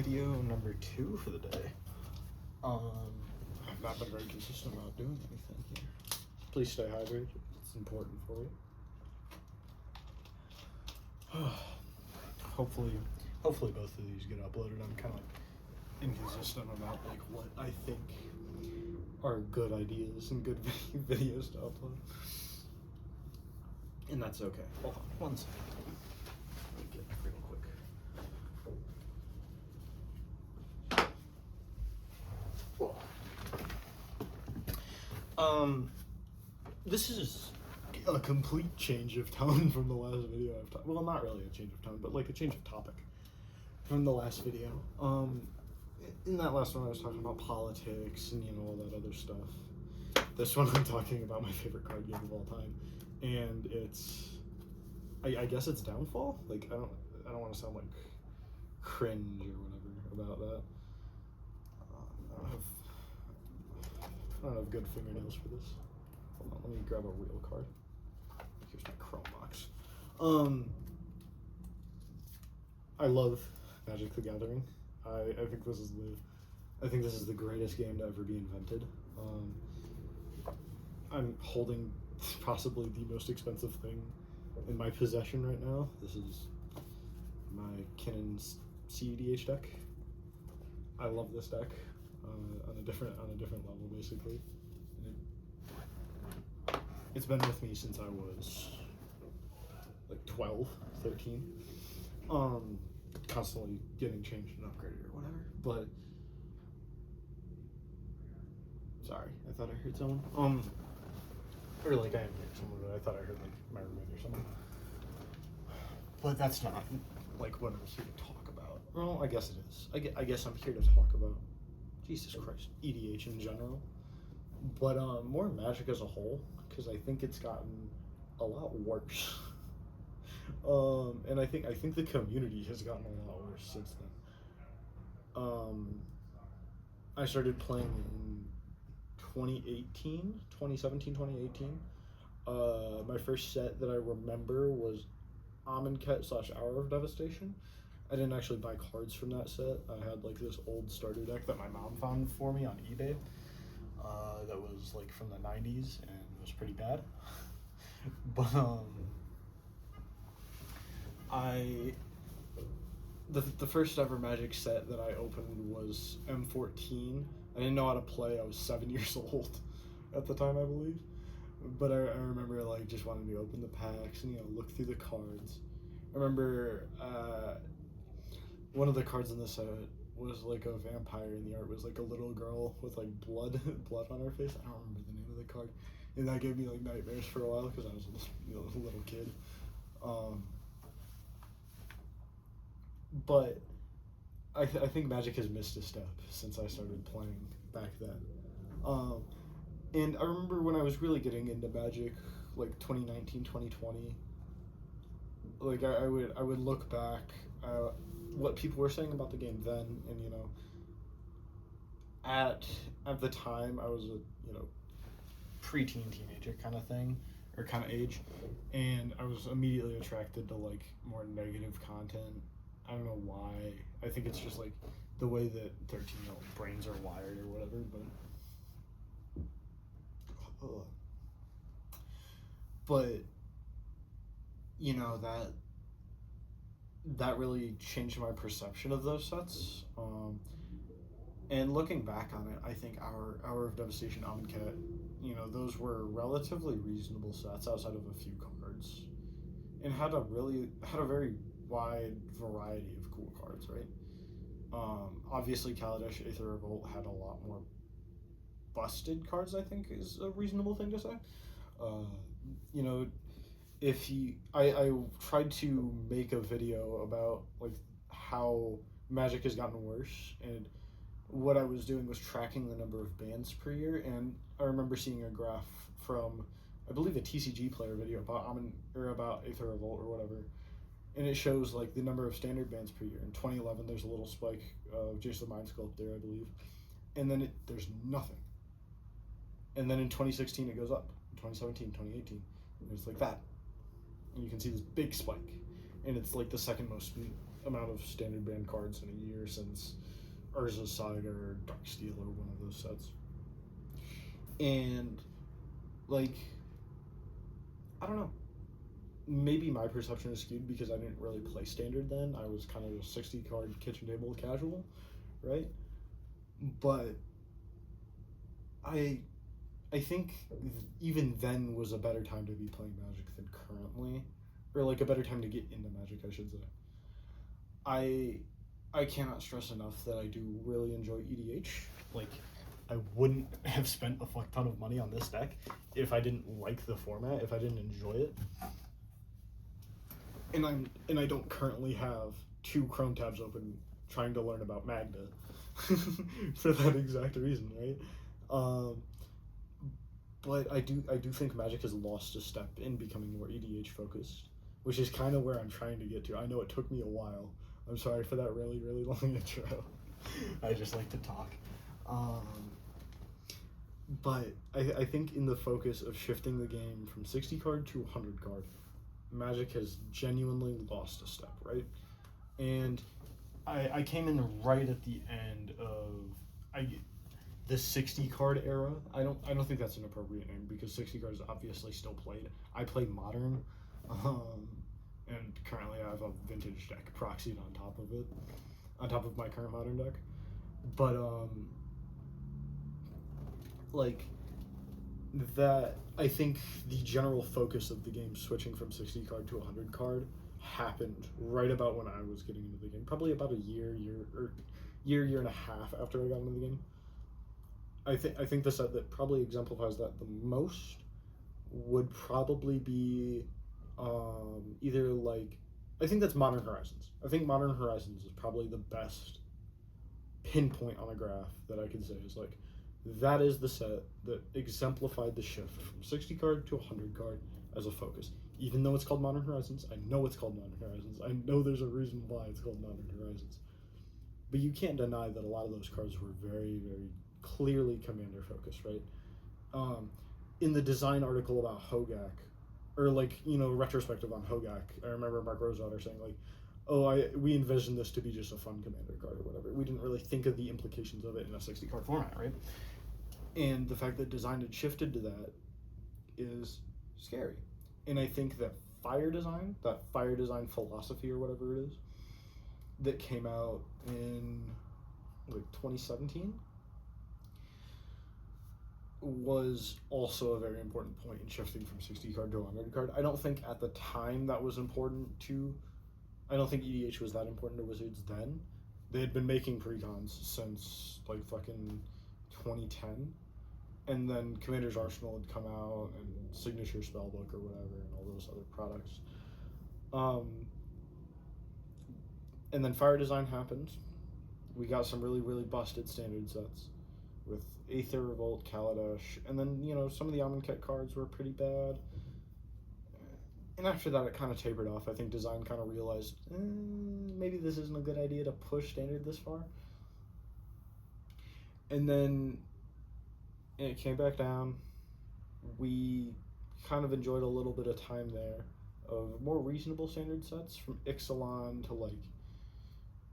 video number 2 for the day. I've not been very consistent about doing anything here. Please stay hydrated. It's important for you. Hopefully both of these get uploaded. I'm kind of inconsistent about like what I think are good ideas and good videos to upload, and that's okay. Hold on one second. Let me get real quick. This is a complete change of tone from the last video I've talked. Well, not really a change of tone, but like a change of topic from the last video. In that last one, I was talking about politics and all that other stuff. This one, I'm talking about my favorite card game of all time, and it's, I guess it's Downfall. Like I don't want to sound like cringe or whatever about that. I don't have good fingernails for this. Hold on, let me grab a real card. Here's my Chrome box. I love Magic the Gathering. I think this is the greatest game to ever be invented. I'm holding possibly the most expensive thing in my possession right now. This is my Kinnon's CEDH deck. I love this deck on a different level, basically. It's been with me since I was like 12, 13. Constantly getting changed and upgraded or whatever, but sorry, I thought I heard someone. Or like I am hearing someone, but I thought I heard like my roommate or something. But that's not like what I'm here to talk about. Well, I guess it is. I guess I'm here to talk about Jesus Christ, EDH in general, but more Magic as a whole, because I think it's gotten a lot worse. And I think the community has gotten a lot worse since then. I started playing in 2017, 2018. My first set that I remember was Amonkhet / Hour of Devastation. I didn't actually buy cards from that set. I had like this old starter deck that my mom found for me on eBay. That was like from the 90s and it was pretty bad. But the first ever Magic set that I opened was M14. I didn't know how to play. I was 7 years old at the time, I believe. But I remember like just wanting to open the packs and look through the cards. I remember one of the cards in the set was like a vampire, and the art was like a little girl with like blood on her face. I don't remember the name of the card, and that gave me like nightmares for a while because I was a little kid. But I think Magic has missed a step since I started playing back then. And I remember when I was really getting into Magic, like 2019, 2020, like I would look back at what people were saying about the game then, and at the time I was a preteen teenager kind of thing, or kind of age, and I was immediately attracted to like more negative content. I don't know why. I think it's just like the way that 13-year-old brains are wired or whatever, but that really changed my perception of those sets. And looking back on it, I think Hour of Devastation, Amonkhet, those were relatively reasonable sets outside of a few cards, and had a very wide variety of cool cards, right? Obviously Kaladesh Aether Revolt had a lot more busted cards, I think is a reasonable thing to say. I tried to make a video about like how Magic has gotten worse, and what I was doing was tracking the number of bans per year, and I remember seeing a graph from, I believe, a TCG player video about Aether Revolt or whatever, and it shows like the number of standard bans per year. In 2011, there's a little spike of Jason the Mind Sculpt there, I believe, and then there's nothing. And then in 2016, it goes up. In 2017, 2018, and it's like that. And you can see this big spike, and it's like the second most amount of standard band cards in a year since Urza's Saga or Darksteel or one of those sets. And, like, I don't know. Maybe my perception is skewed because I didn't really play standard then. I was kind of a 60 card kitchen table casual, right? But I think even then was a better time to be playing Magic than currently, or like a better time to get into Magic, I should say. I cannot stress enough that I do really enjoy EDH. Like, I wouldn't have spent a fuck ton of money on this deck if I didn't like the format, if I didn't enjoy it. And I don't currently have 2 Chrome tabs open trying to learn about Magda for that exact reason, right? But I do think Magic has lost a step in becoming more EDH focused, which is kind of where I'm trying to get to. I know it took me a while. I'm sorry for that really, really long intro. I just like to talk. But I think in the focus of shifting the game from 60 card to 100 card, Magic has genuinely lost a step, right? And I came in right at the end of the 60 card era. I don't think that's an appropriate name because 60 card is obviously still played. I play Modern, and currently I have a vintage deck proxied on top of it, on top of my current Modern deck. But like that, I think the general focus of the game switching from 60 card to 100 card happened right about when I was getting into the game, probably about a year and a half after I got into the game. I think the set that probably exemplifies that the most would probably be either like, I think that's Modern Horizons. I think Modern Horizons is probably the best pinpoint on a graph that I can say is like, that is the set that exemplified the shift from 60 card to 100 card as a focus. Even though it's called Modern Horizons, I know it's called Modern Horizons. I know there's a reason why it's called Modern Horizons. But you can't deny that a lot of those cards were very, very clearly Commander focused, right? In the design article about Hogak, or like, retrospective on Hogak, I remember Mark Rosewater saying like, we envisioned this to be just a fun Commander card or whatever. We didn't really think of the implications of it in a 60 card format, right? And the fact that design had shifted to that is scary. And I think that that fire design philosophy or whatever it is, that came out in like 2017, was also a very important point in shifting from 60 card to 100 card. I don't think at the time that was important I don't think EDH was that important to Wizards then. They had been making precons since like fucking 2010. And then Commander's Arsenal had come out, and Signature Spellbook or whatever, and all those other products. And then Fire Design happened. We got some really, really busted standard sets with Aether Revolt, Kaladesh, and then, some of the Amonkhet cards were pretty bad. And after that, it kind of tapered off. I think Design kind of realized, maybe this isn't a good idea to push standard this far. And then it came back down. We kind of enjoyed a little bit of time there of more reasonable standard sets, from Ixalan to like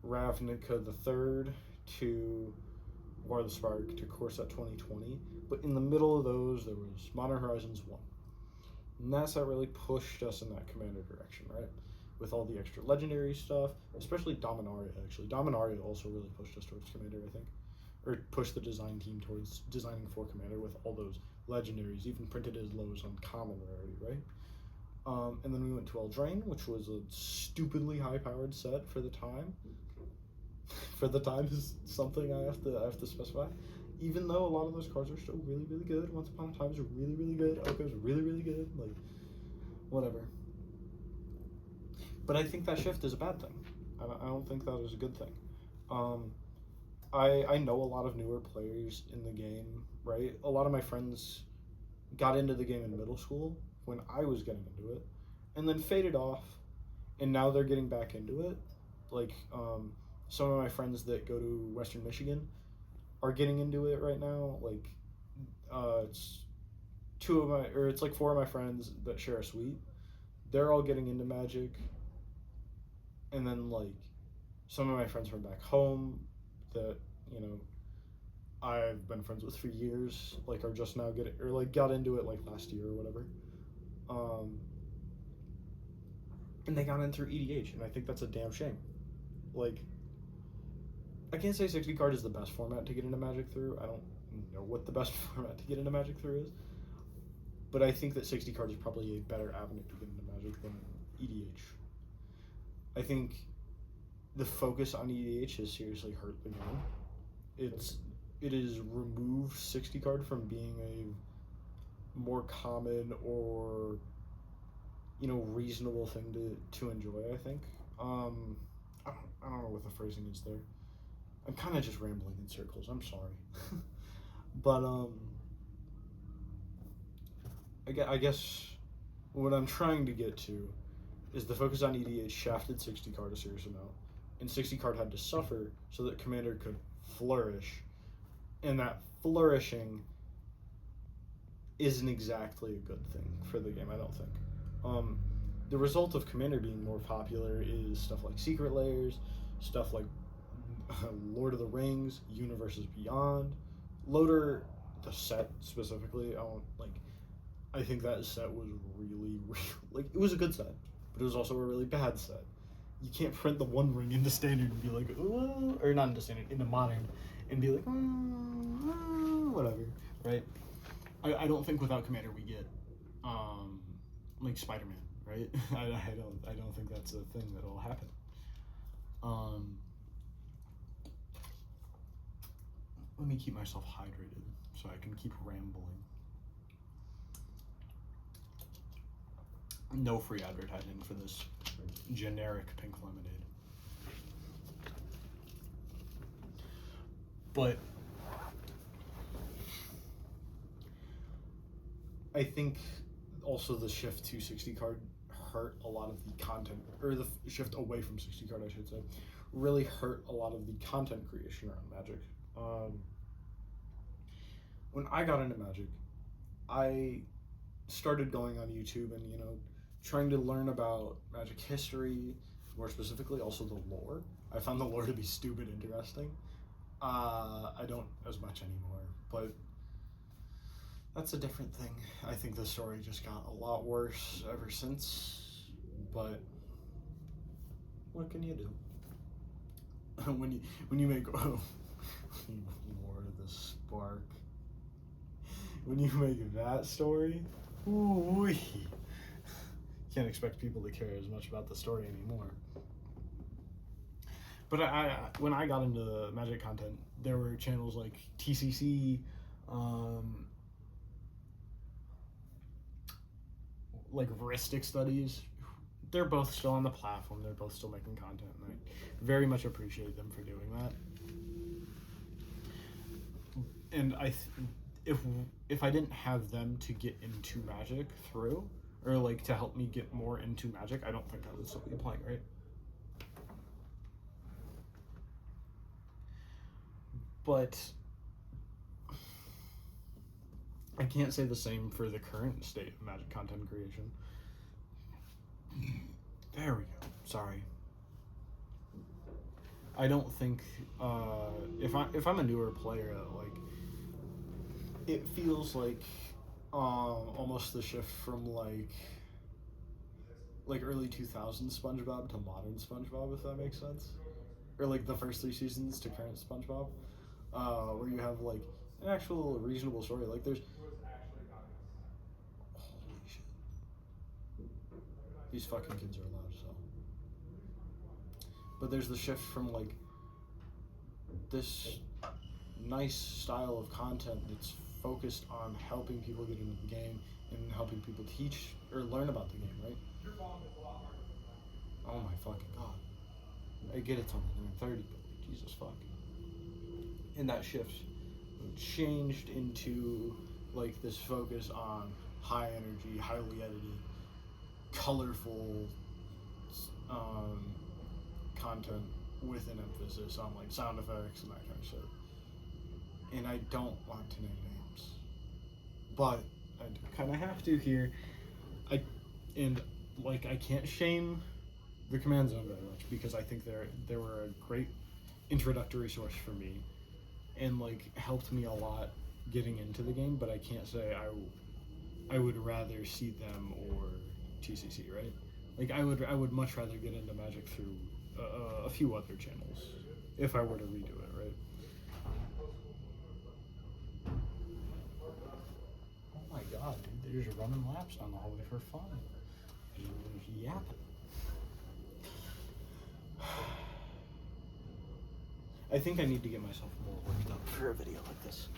Ravnica the Third to War of the Spark to Core Set 2020. But in the middle of those, there was Modern Horizons 1. And that set really pushed us in that Commander direction, right? With all the extra legendary stuff, especially Dominaria, actually. Dominaria also really pushed us towards Commander, I think. Or pushed the design team towards designing for Commander with all those legendaries, even printed as low as uncommon rarity, right? And then we went to Eldraine, which was a stupidly high-powered set for the time. For the time is something I have to specify. Even though a lot of those cards are still really, really good. Once Upon a Time is really, really good. Oko is really, really good. Like, whatever. But I think that shift is a bad thing. I don't think that is a good thing. I know a lot of newer players in the game, right? A lot of my friends got into the game in middle school when I was getting into it, and then faded off, and now they're getting back into it. Like, some of my friends that go to Western Michigan are getting into it right now. Like, it's like 4 of my friends that share a suite. They're all getting into Magic, and then like some of my friends from back home that, you know, I've been friends with for years, like, are just now getting, or like got into it like last year or whatever. Um, and they got in through EDH, and I think that's a damn shame. Like, I can't say 60 card is the best format to get into Magic through. I don't know what the best format to get into Magic through is. But I think that 60 card is probably a better avenue to get into Magic than EDH. I think the focus on EDH has seriously hurt the game. It has removed 60 card from being a more common or, you know, reasonable thing to enjoy, I think. I don't know what the phrasing is there. I'm kind of just rambling in circles. I'm sorry. But I guess what I'm trying to get to is the focus on EDH shafted 60 card a serious amount, and 60 card had to suffer so that Commander could flourish, and that flourishing isn't exactly a good thing for the game, I don't think. The result of Commander being more popular is stuff like Secret Layers, stuff like Lord of the Rings, Universes Beyond, Loader, the set specifically. I think that set was really like, it was a good set, but it was also a really bad set. You can't print the One Ring into Standard and be like, ooh, or not into Standard, into Modern, and be like, whatever, right? I don't think without Commander we get like Spider-Man, right? I don't think that's a thing that'll happen. Let me keep myself hydrated so I can keep rambling. No free advertising for this generic pink lemonade. But I think also the shift to 60 card hurt a lot of the content, or the shift away from 60 card, I should say, really hurt a lot of the content creation around Magic. When I got into Magic, I started going on YouTube and, you know, trying to learn about Magic history, more specifically also the lore. I found the lore to be stupid interesting. I don't as much anymore, but that's a different thing. I think the story just got a lot worse ever since, but what can you do? when you make War of the Spark, when you make that story, ooh, can't expect people to care as much about the story anymore. But when I got into Magic content, there were channels like TCC, like Ristic Studies. They're both still on the platform. They're both still making content, and I very much appreciate them for doing that. And if I didn't have them to get into Magic through, or like to help me get more into Magic, I don't think I would still be playing, right? But I can't say the same for the current state of Magic content creation. There we go. Sorry. I don't think if I'm a newer player, like, it feels like almost the shift from like early 2000s SpongeBob to modern SpongeBob, if that makes sense, or like the first 3 seasons to current SpongeBob, where you have like an actual reasonable story. Like, there's, holy shit, these fucking kids are allowed to sell. But there's the shift from like this nice style of content that's focused on helping people get into the game and helping people teach or learn about the game, right? Oh my fucking god. I get it's only 9:30, but like, Jesus fuck. And that shift changed into like this focus on high energy, highly edited, colorful content with an emphasis on like sound effects and that kind of shit. And I don't want to name names, but I kind of have to here. I can't shame the command zone very much because I think they were a great introductory source for me, and like helped me a lot getting into the game. But I can't say I would rather see them or TCC, right? Like I would much rather get into Magic through a few other channels if I were to redo it, right? Oh my god, dude, they're just running laps on the hallway for fun. Just yapping. I think I need to get myself more worked up for a video like this.